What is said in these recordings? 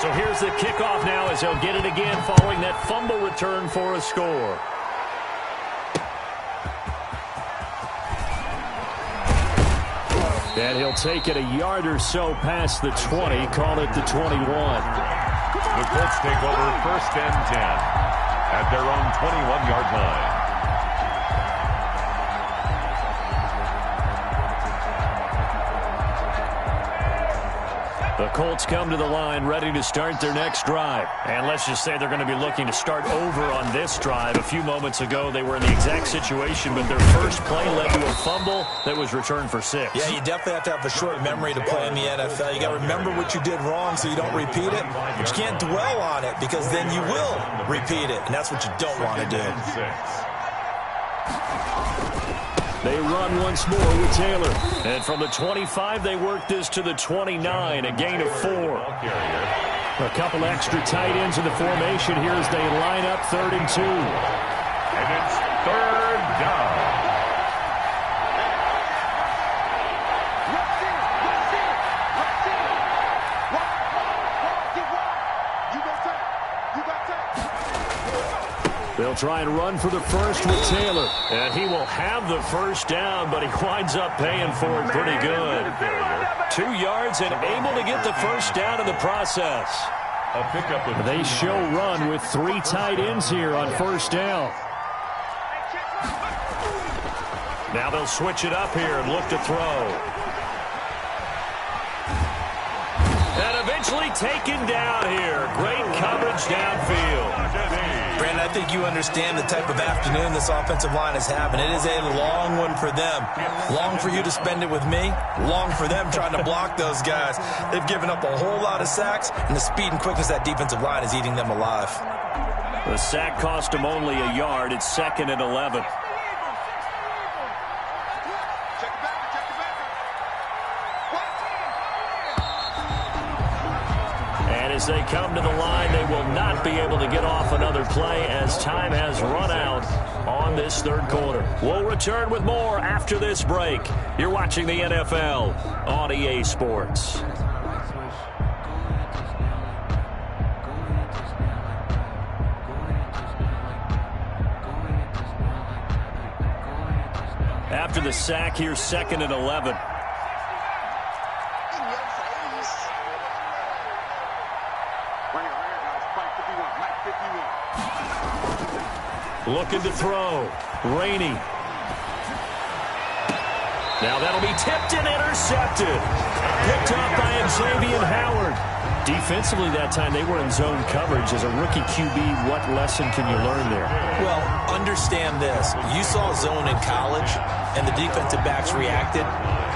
So here's the kickoff now as they'll get it again following that fumble return for a score. And he'll take it a yard or so past the 20, call it the 21. The Colts take over 1st and 10 at their own 21-yard line. The Colts come to the line ready to start their next drive. And let's just say they're going to be looking to start over on this drive. A few moments ago, they were in the exact situation, but their first play led to a fumble that was returned for 6. Yeah, you definitely have to have a short memory to play in the NFL. You got to remember what you did wrong so you don't repeat it. But you can't dwell on it because then you will repeat it, and that's what you don't want to do. They run once more with Taylor. And from the 25, they work this to the 29, a gain of 4. A couple extra tight ends in the formation here as they line up 3rd and 2. And it's 3rd down. They'll try and run for the first with Taylor. And he will have the first down, but he winds up paying for it pretty good. 2 yards and able to get the first down in the process. They show run with 3 tight ends here on first down. Now they'll switch it up here and look to throw. And eventually taken down here. Great coverage downfield. Brandon, I think you understand the type of afternoon this offensive line is having. It is a long one for them. Long for you to spend it with me. Long for them trying to block those guys. They've given up a whole lot of sacks, and the speed and quickness of that defensive line is eating them alive. The sack cost him only a yard. It's 2nd and 11. As they come to the line, they will not be able to get off another play as time has run out on this 3rd quarter. We'll return with more after this break. You're watching the NFL on EA Sports. After the sack, here's 2nd and 11. Looking to throw. Rainey. Now that'll be tipped and intercepted. Picked up by Xavier Howard. Defensively that time, they were in zone coverage. As a rookie QB, what lesson can you learn there? Well, understand this. You saw zone in college, and the defensive backs reacted,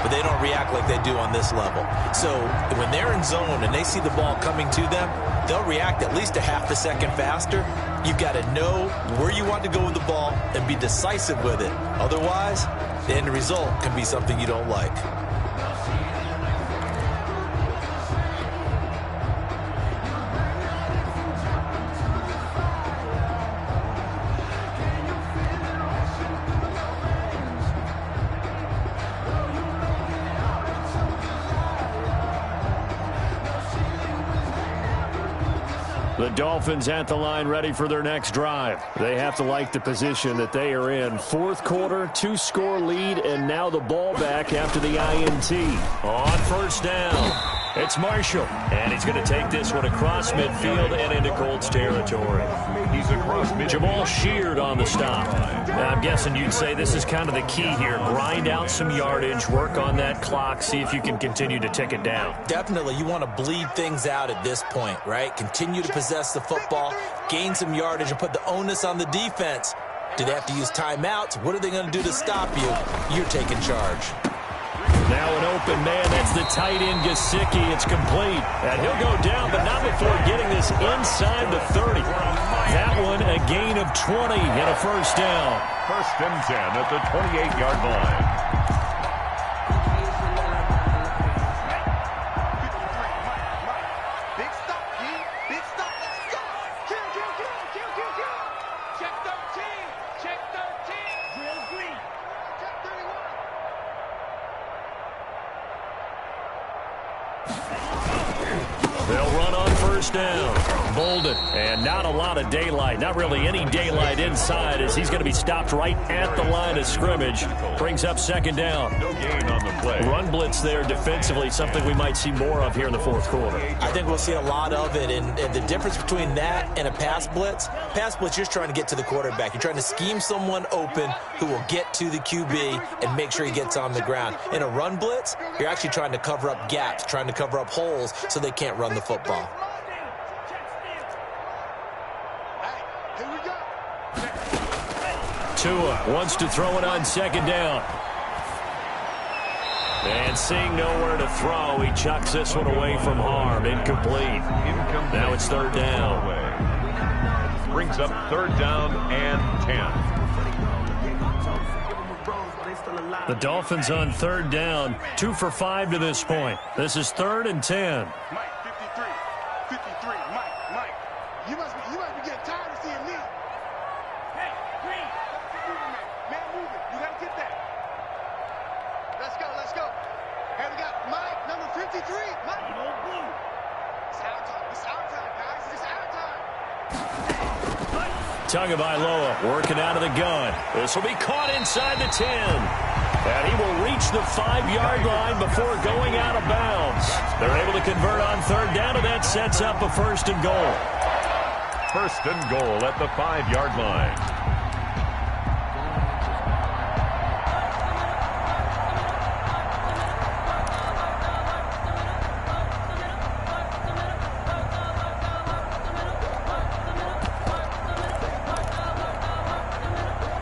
but they don't react like they do on this level. So when they're in zone and they see the ball coming to them, they'll react at least a half a second faster. You've got to know where you want to go with the ball and be decisive with it. Otherwise, the end result can be something you don't like. The Dolphins at the line ready for their next drive. They have to like the position that they are in. 4th quarter, 2-score lead, and now the ball back after the INT. On first down, it's Marshall. And he's going to take this one across midfield and into Colts territory. He's across midfield. Jamal Sheard on the stop. Now, I'm guessing you'd say this is kind of the key here. Grind out some yardage, work on that clock, see if you can continue to tick it down. Definitely, you want to bleed things out at this point, right? Continue to possess the football, gain some yardage, and put the onus on the defense. Do they have to use timeouts? What are they going to do to stop you? You're taking charge. Now an open man, that's the tight end, Gesicki. It's complete. And he'll go down, but not before getting this inside the 30. That one, a gain of 20 and a first down. 1st and 10 at the 28-yard line. first down. Bolden, and not a lot of daylight. Not really any daylight inside as he's going to be stopped right at the line of scrimmage. Brings up second down. No gain on the play. Run blitz there defensively, something we might see more of here in the fourth quarter. I think we'll see a lot of it, and the difference between that and a pass blitz, you're just trying to get to the quarterback. You're trying to scheme someone open who will get to the QB and make sure he gets on the ground. In a run blitz, you're actually trying to cover up gaps, trying to cover up holes so they can't run the football. Tua wants to throw it on second down. And seeing nowhere to throw, he chucks this one away from harm. Incomplete. Now it's third down. Brings up third down and 10. The Dolphins on third down, 2 for 5 to this point. This is 3rd and 10. Mike, 53, Mike. You must be getting tired of seeing me. Hey, Green, man, move it. You gotta get that. Let's go. Hey, we got Mike, number 53. Mike, it's our time, guys. It's our time. Tagovailoa working out of the gun. This will be caught inside the 10. And he will reach the 5-yard line before going out of bounds. They're able to convert on third down, and that sets up a 1st and goal. 1st and goal at the 5-yard line.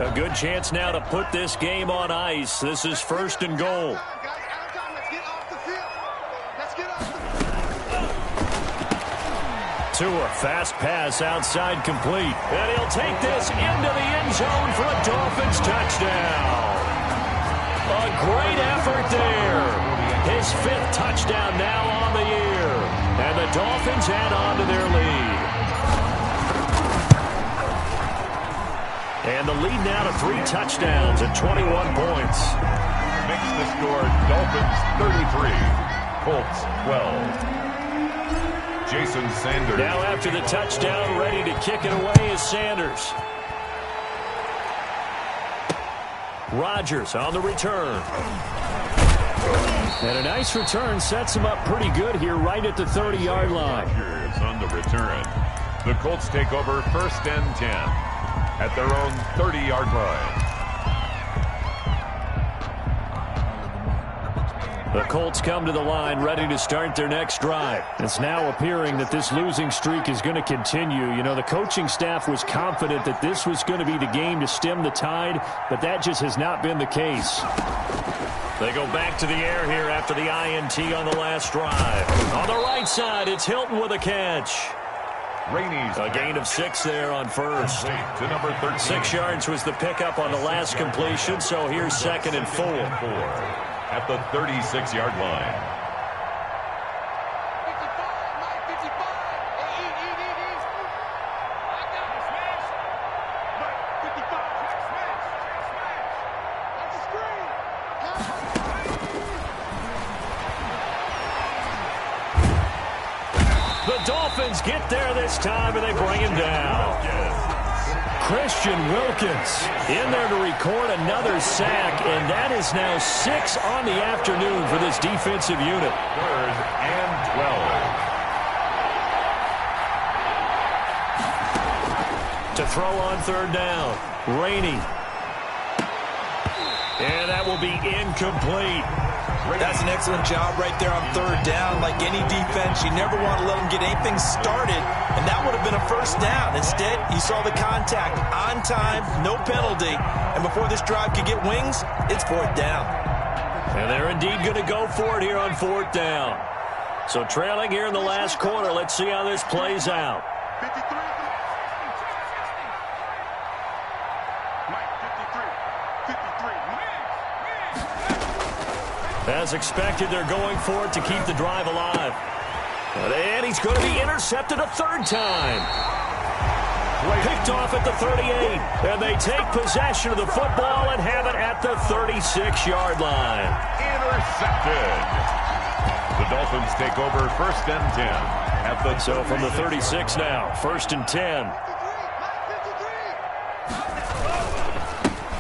A good chance now to put this game on ice. This is 1st and goal. Tua, fast pass outside complete. And he'll take this into the end zone for a Dolphins touchdown. A great effort there. His 5th touchdown now on the year. And the Dolphins add on to their lead. And the lead now to 3 touchdowns at 21 points. Makes the score Dolphins 33, Colts 12. Jason Sanders. Now after the touchdown, ready to kick it away is Sanders. Rodgers on the return. And a nice return sets him up pretty good here right at the 30-yard line. Rodgers on the return. The Colts take over 1st and 10. At their own 30-yard line. The Colts come to the line ready to start their next drive. It's now appearing that this losing streak is going to continue. You know, the coaching staff was confident that this was going to be the game to stem the tide, but that just has not been the case. They go back to the air here after the INT on the last drive. On the right side, it's Hilton with a catch. Rainey's a gain of 6 there on first. To number 13. 6 yards was the pickup on the last completion, so here's 2nd and 4. At the 36-yard line. The Dolphins get there this time, and they bring him down. Christian Wilkins in there to record another sack, and that is now 6 on the afternoon for this defensive unit. 3rd and 12. To throw on third down, Rainey. And that will be incomplete. That's an excellent job right there on third down. Like any defense, you never want to let them get anything started, and that would have been a 1st down. Instead, you saw the contact on time, no penalty, and before this drive could get wings, it's 4th down. And they're indeed going to go for it here on 4th down. So trailing here in the last quarter, let's see how this plays out. 53. As expected, they're going for it to keep the drive alive. And he's going to be intercepted a 3rd time. Picked off at the 38. And they take possession of the football and have it at the 36-yard line. Intercepted. The Dolphins take over 1st and 10. So from the 36 now, 1st and 10.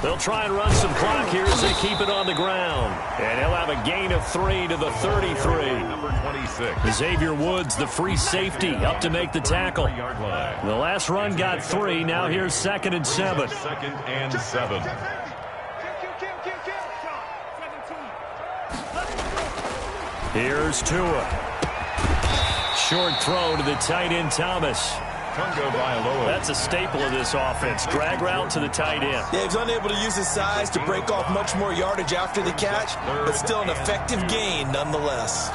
They'll try and run some clock here as they keep it on the ground. And he'll have a gain of 3 to the 33. Number 26. Xavier Woods, the free safety, up to make the tackle. The last run got 3. Now here's 2nd and 7. 2nd and 7. Here's Tua. Short throw to the tight end, Thomas. That's a staple of this offense. Drag route to the tight end. Yeah, he's unable to use his size to break off much more yardage after the catch, but still an effective gain nonetheless.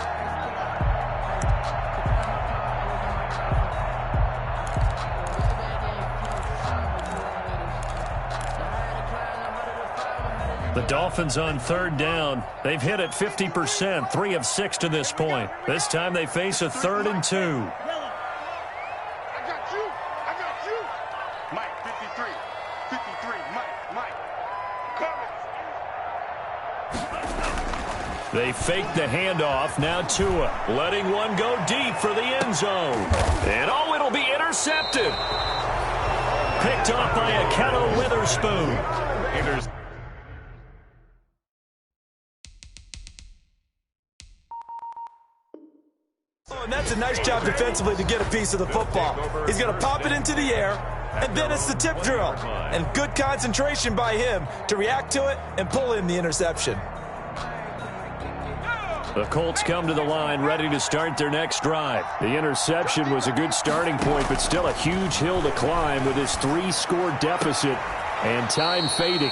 The Dolphins on 3rd down. They've hit it 50%, 3 of 6 to this point. This time they face a 3rd and 2. They fake the handoff. Now Tua letting one go deep for the end zone. And oh, it'll be intercepted. Picked off by Akello Witherspoon. Oh, and that's a nice job defensively to get a piece of the football. He's going to pop it into the air, and then it's the tip drill. And good concentration by him to react to it and pull in the interception. The Colts come to the line ready to start their next drive. The interception was a good starting point, but still a huge hill to climb with his 3-score deficit and time fading.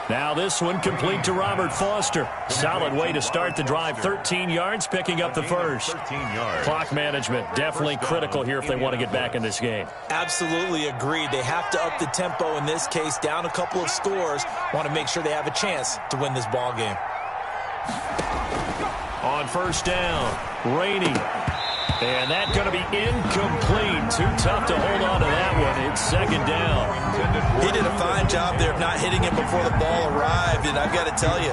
Now this one complete to Robert Foster. Solid way to start the drive. 13 yards, picking up the first. 13 yards. Clock management definitely critical here if they want to get back in this game. Absolutely agreed. They have to up the tempo in this case, down a couple of scores. Want to make sure they have a chance to win this ball game. On 1st down, Rainey. And that's going to be incomplete. Too tough to hold on to that one. It's 2nd down. He did a fine job there of not hitting it before the ball arrived. And I've got to tell you,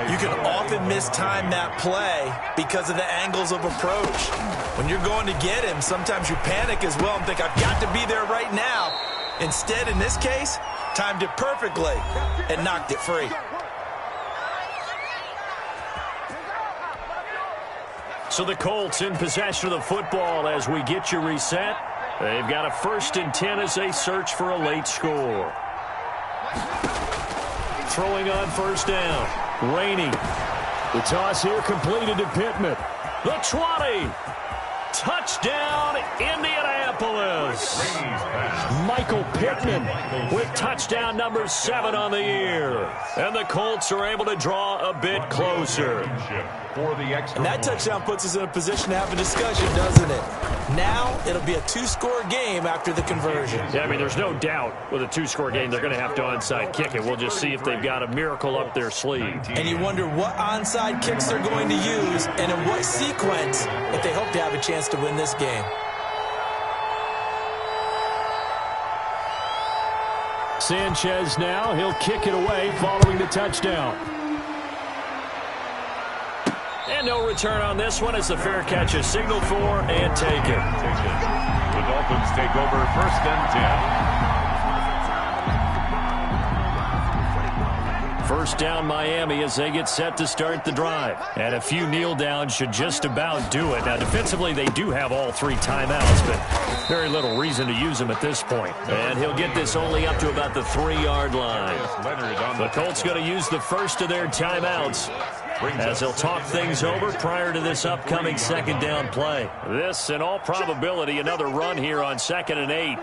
you can often mistime that play because of the angles of approach. When you're going to get him, sometimes you panic as well and think, I've got to be there right now. Instead, in this case, timed it perfectly and knocked it free. So the Colts in possession of the football as we get you reset. They've got a 1st and 10 as they search for a late score. Throwing on 1st down. Rainey. The toss here completed to Pittman. The 20. Touchdown, Indianapolis. Michael Pittman with touchdown number 7 on the year. And the Colts are able to draw a bit closer. And that touchdown puts us in a position to have a discussion, doesn't it? Now it'll be a 2-score game after the conversion. Yeah, I mean, there's no doubt with a 2-score game they're going to have to onside kick it. We'll just see if they've got a miracle up their sleeve. And you wonder what onside kicks they're going to use and in what sequence if they hope to have a chance to win this game. Sanchez now, he'll kick it away following the touchdown. And no return on this one as the fair catch is signaled for and taken. The Dolphins take over 1st and 10. 1st down Miami as they get set to start the drive. And a few kneel downs should just about do it. Now defensively they do have all 3 timeouts, but very little reason to use them at this point. And he'll get this only up to about the 3-yard line. The Colts going to use the first of their timeouts as they'll talk things over prior to this upcoming 2nd down play. This, in all probability, another run here on 2nd and 8.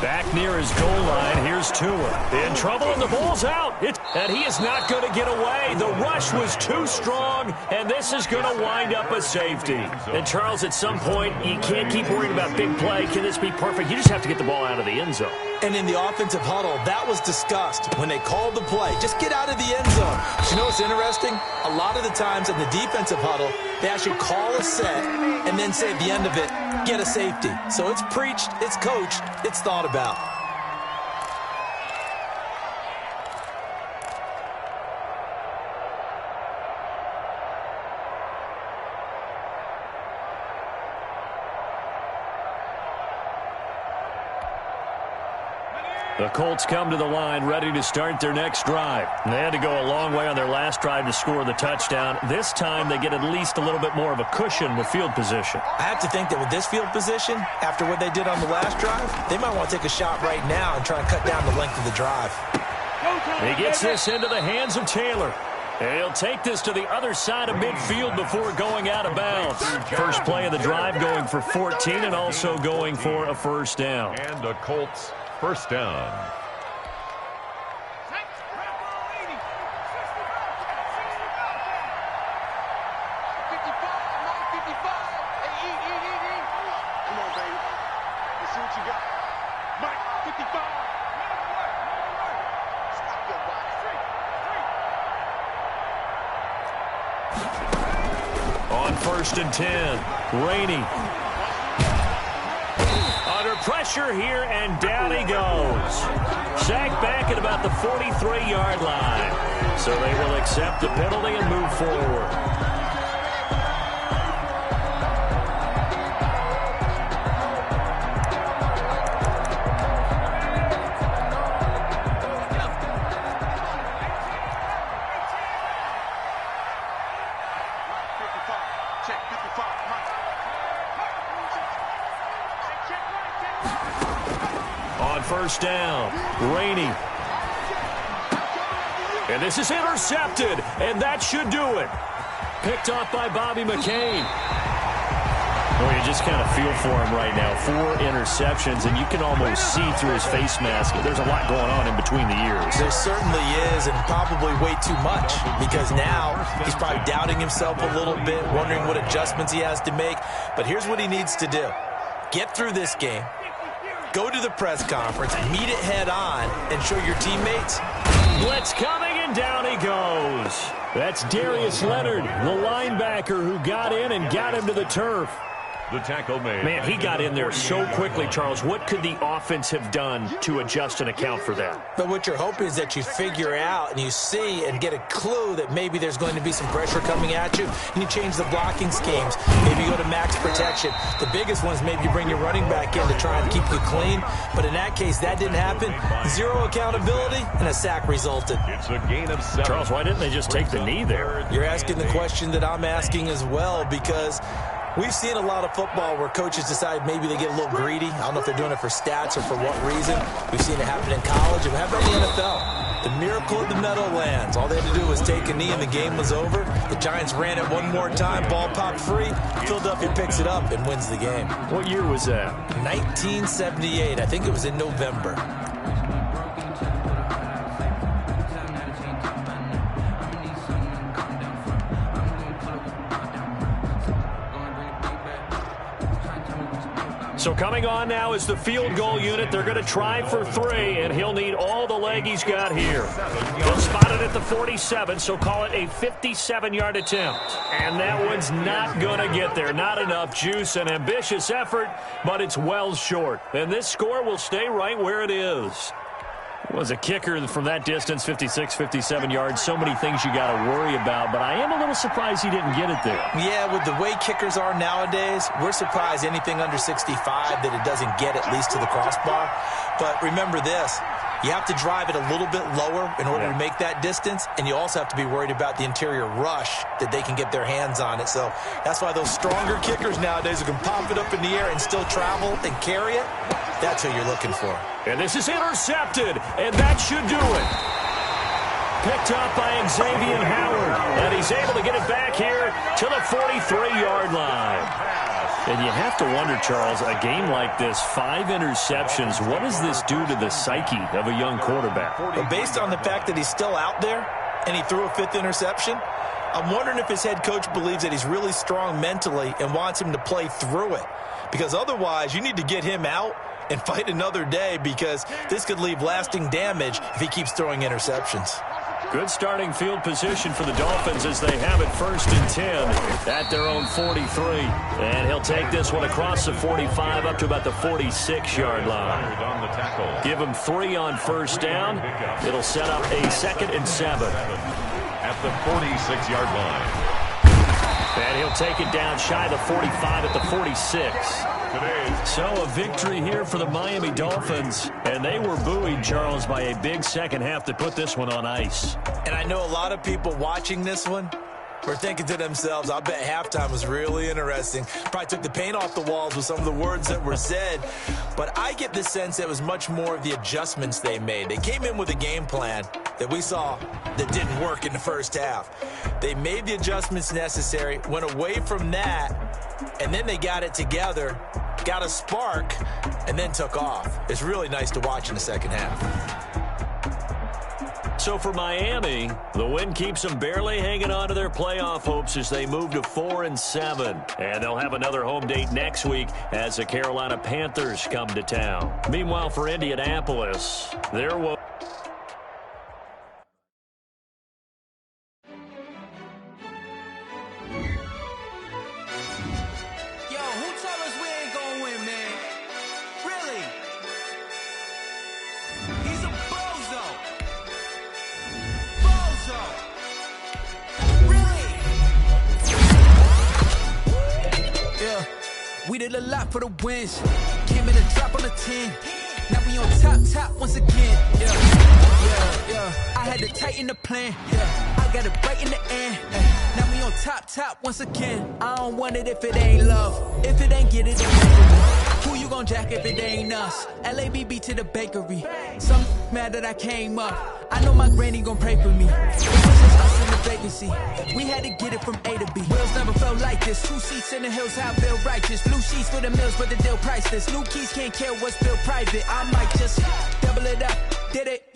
Back near his goal line, here's Tua. In trouble, and the ball's out. And he is not going to get away. The rush was too strong, and this is going to wind up a safety. And, Charles, at some point, you can't keep worrying about big play. Can this be perfect? You just have to get the ball out of the end zone. And in the offensive huddle, that was discussed when they called the play. Just get out of the end zone. But you know what's interesting? A lot of the times in the defensive huddle, they actually call a set and then say at the end of it, get a safety. So it's preached, it's coached, it's thought about. The Colts come to the line ready to start their next drive. And they had to go a long way on their last drive to score the touchdown. This time they get at least a little bit more of a cushion with field position. I have to think that with this field position, after what they did on the last drive, they might want to take a shot right now and try and cut down the length of the drive. He gets this into the hands of Taylor. And he'll take this to the other side of midfield before going out of bounds. First play of the drive going for 14 and also going for a first down. And the Colts first down. First and 10. Rainey. Under pressure here, and down he goes. Sacked back at about the 43-yard line. So they will accept the penalty and move forward. First down, Rainey. And this is intercepted, and that should do it. Picked off by Bobby McCain. Well, you just kind of feel for him right now. 4 interceptions, and you can almost see through his face mask. There's a lot going on in between the ears. There certainly is, and probably way too much, because now he's probably doubting himself a little bit, wondering what adjustments he has to make. But here's what he needs to do. Get through this game. Go to the press conference, meet it head on, and show your teammates. Blitz coming, and down he goes. That's Darius Leonard, the linebacker who got in and got him to the turf. The tackle made. Man, he got in there so quickly, Charles. What could the offense have done to adjust and account for that? But what you're hoping is that you figure out and you see and get a clue that maybe there's going to be some pressure coming at you, and you change the blocking schemes. Maybe you go to max protection. The biggest one is maybe you bring your running back in to try and keep you clean. But in that case, that didn't happen. 0 accountability, and a sack resulted. It's a gain of 7. Charles, why didn't they just take the knee there? You're asking the question that I'm asking as well, because we've seen a lot of football where coaches decide maybe they get a little greedy. I don't know if they're doing it for stats or for what reason. We've seen it happen in college. And how about the NFL? The miracle of the Meadowlands. All they had to do was take a knee and the game was over. The Giants ran it one more time. Ball popped free. Philadelphia picks it up and wins the game. What year was that? 1978. I think it was in November. So coming on now is the field goal unit. They're going to try for 3, and he'll need all the leg he's got here. He'll spot it at the 47, so call it a 57-yard attempt. And that one's not going to get there. Not enough juice. An ambitious effort, but it's well short. And this score will stay right where it is. Was a kicker from that distance, 56, 57 yards. So many things you got to worry about, but I am a little surprised he didn't get it there. Yeah, with the way kickers are nowadays, we're surprised anything under 65 that it doesn't get at least to the crossbar. But remember this, you have to drive it a little bit lower in order to make that distance, and you also have to be worried about the interior rush that they can get their hands on it. So that's why those stronger kickers nowadays who can pop it up in the air and still travel and carry it, that's who you're looking for. And this is intercepted, and that should do it. Picked up by Xavier Howard, and he's able to get it back here to the 43-yard line. And you have to wonder, Charles, a game like this, 5 interceptions, what does this do to the psyche of a young quarterback? But based on the fact that he's still out there and he threw a 5th interception, I'm wondering if his head coach believes that he's really strong mentally and wants him to play through it. Because otherwise, you need to get him out and fight another day, because this could leave lasting damage if he keeps throwing interceptions. Good starting field position for the Dolphins as they have it 1st and 10 at their own 43. And he'll take this one across the 45 up to about the 46-yard line. Give him 3 on 1st down. It'll set up a 2nd and 7. At the 46-yard line. And he'll take it down shy of the 45 at the 46. So a victory here for the Miami Dolphins. And they were buoyed, Charles, by a big second half that put this one on ice. And I know a lot of people watching this one were thinking to themselves, I bet halftime was really interesting. Probably took the paint off the walls with some of the words that were said. But I get the sense it was much more of the adjustments they made. They came in with a game plan that we saw that didn't work in the first half. They made the adjustments necessary, went away from that, and then they got it together, got a spark, and then took off. It's really nice to watch in the second half. So for Miami, the win keeps them barely hanging on to their playoff hopes as they move to 4-7. And they'll have another home date next week as the Carolina Panthers come to town. Meanwhile, for Indianapolis, there will... We did a lot for the wins. Came in a drop on the 10. Now we on top once again. Yeah. I had to tighten the plan. I got it right in the end. Now we on top once again. I don't want it if it ain't love. If it ain't get it, who you gon' jack if it ain't us? LABB to the bakery. Some mad that I came up. I know my granny gon' pray for me. It was just us in the vacancy. We had to get it from A to B. Wheels never felt like this. 2 seats in the hills, how I feel righteous. Blue sheets for the mills, but the deal priceless. New keys can't care what's still private. I might just double it up. Did it?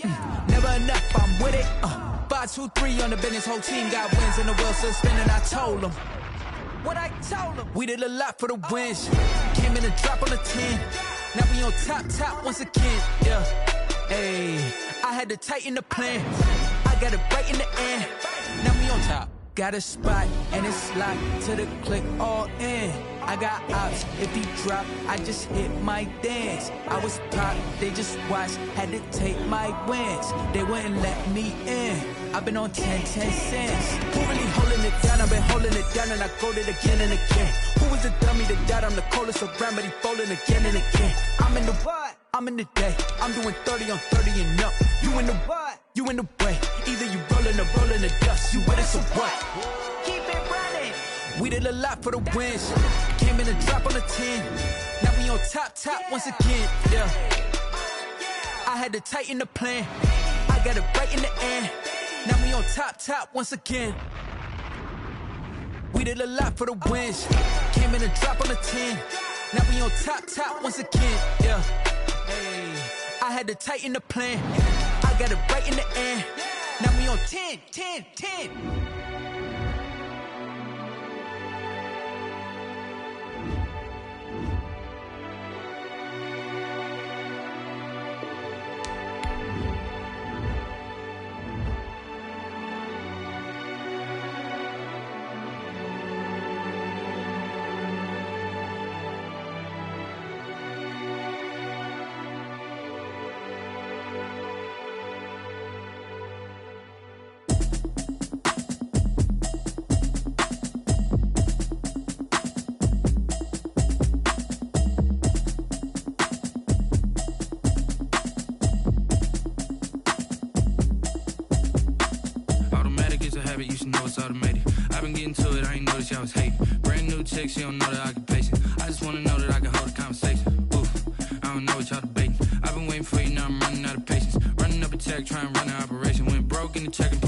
Never enough, I'm with it. 5, 2, 3 on the business. Whole team got wins and the wheels still spinning. I told them. What I told them. We did a lot for the wins. Came in a drop on the 10. Now we on top once again. Yeah. Hey, I had to tighten the plan. I got it right in the end. Now we on top. Got a spot and it's locked to the click all in. I got ops, if he drop, I just hit my dance. I was pop, they just watched, had to take my wins. They wouldn't let me in. I've been on 10 cents. Who really holding it down? I've been holding it down and I go it again and again. Who was the dummy that died? I'm the coldest around, but he folding again and again. I'm in the what? I'm in the day. I'm doing 30 on 30 and up. You in the what? You in the way. Either you rolling or rolling the dust. You with us or what? Keep it running. We did a lot for the wins. Came in a drop on the 10. Now we on top once again. Yeah. I had to tighten the plan. I got it right in the end. Now we on top once again. We did a lot for the wins. Came in a drop on the 10. Now we on top once again. Yeah. Hey, I had to tighten the plan. I got it right in the end. Now we on 10. You should know it's automated. I've been getting to it, I ain't noticed y'all was hating. Brand new chick, she don't know the occupation. I just wanna know that I can hold a conversation. Oof, I don't know what y'all debating. I've been waiting for you, now I'm running out of patience. Running up a check, trying to run an operation. Went broke in the check and